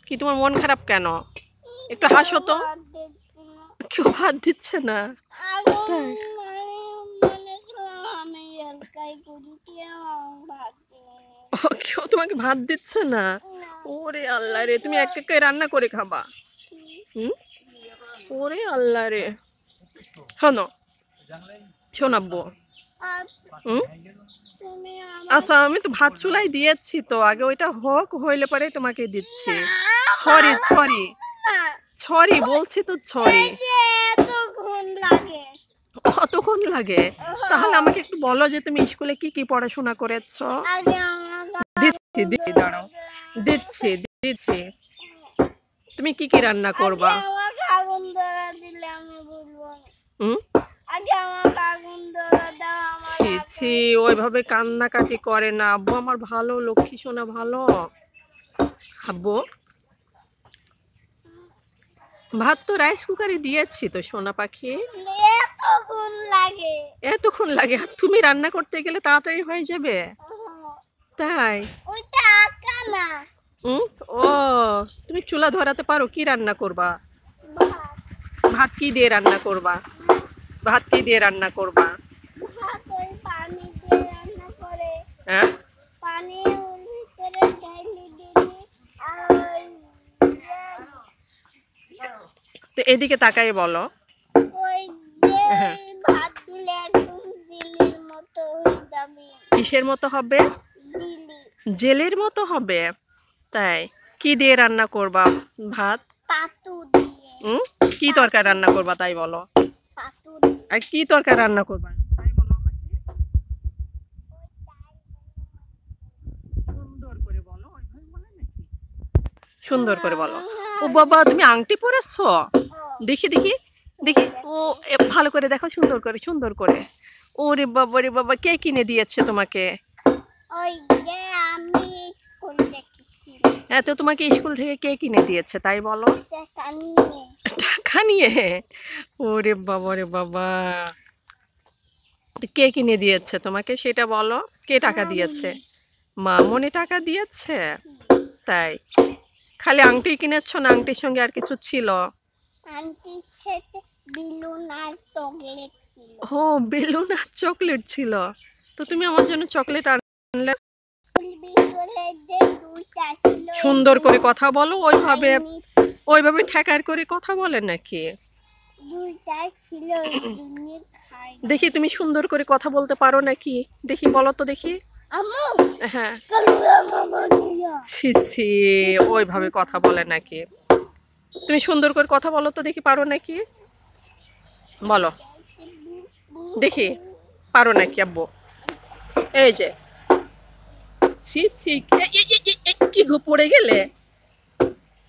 কি তোমার মন খারাপ কেন? একটু হাসো তো। কেউ ভাত দিচ্ছে না? তাই? কেউ তোমাকে ভাত দিচ্ছে না? ওরে আল্লাহ রে, তুমি এক একাই রান্না করে খাবা? হুম, ওরে আল্লাহ রে। শোনো শোনাব্বো। হুম, আচ্ছা আমি তো ভাত চুলাই দিয়েছি, তো আগে ওইটা হোক, হইলে পরে তোমাকে দিচ্ছি। সরি সরি সরি বলছি তো, সরি। কতক্ষণ লাগে? তাহলে আমাকে একটু বলো যে তুমি স্কুলে কি কি পড়াশোনা করেছো। দিচ্ছি দিচ্ছি, দাঁড়াও, দিচ্ছি দিচ্ছি। তুমি কি কি রান্না করবা? হুম, ছি ছি, ওইভাবে কান্নাকাটি করে না আব্বু আমার, ভালো লক্ষ্মী সোনা ভালো। আব্বু ভাত তো রাইস কুকারে দিয়েছি তো সোনা পাখি। এতক্ষণ লাগে? আর তুমি রান্না করতে গেলে তাড়াতাড়ি হয়ে যাবে। তাই? ও, তুমি চুলা ধরাতে পারো? কি রান্না করবা? ভাত কি দিয়ে রান্না করবা? ভাত কি দিয়ে রান্না করবা? হ্যাঁ, তো এদিকে তাকাই বলো। হ্যাঁ, কিসের মতো হবে? জেলের মতো হবে? তাই? কি দিয়ে রান্না করবা ভাত? কি তরকারি রান্না করবা তাই বলো? আর কি তরকারি রান্না করবা তাই বলো আমাকে। সুন্দর করে বলো, ওইভাবে বলে নাকি? সুন্দর করে বলো। ও বাবা, তুমি আংটি পরেছো? দেখি দেখি দেখি। ও ভালো করে দেখো, সুন্দর করে সুন্দর করে। ওরে বাবা রে বাবা, কে কিনে দিয়েছে তোমাকে? এত তোমাকে স্কুল থেকে কে কিনে দিয়েছে তাই বলো? টাকা নিয়ে? ওরে বাবা রে বাবা, কে কিনে দিয়েছে তোমাকে সেটা বলো। কে টাকা দিয়েছে? মামনি টাকা দিয়েছে? তাই? খালি আংটি কিনেছো না আংটির সঙ্গে আর কিছু ছিল? ও, বেলুন আর চকলেট ছিল। তো তুমি আমার জন্য চকলেট আনলে? সুন্দর করে কথা বলো, ওইভাবে ওইভাবে ঠেকার করে কথা বলে নাকি? দেখি তুমি সুন্দর করে কথা বলতে পারো নাকি, দেখি বলো তো দেখি। হ্যাঁ, ছি ছি, ওইভাবে কথা বলে নাকি? তুমি সুন্দর করে কথা বলো তো দেখি, পারো নাকি? বলো দেখি, পারো নাকি আব্বু? এই যে, ছি ছি, কি গো, পড়ে গেলে?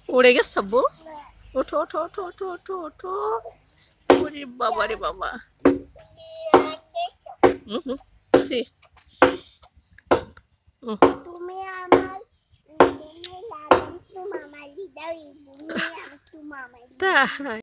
পড়ে গেছ আব্বু? ওঠো ওঠো ওঠো ওঠো ওঠো ওঠো। ওরে বাবা রে বাবা। ছি। তাই?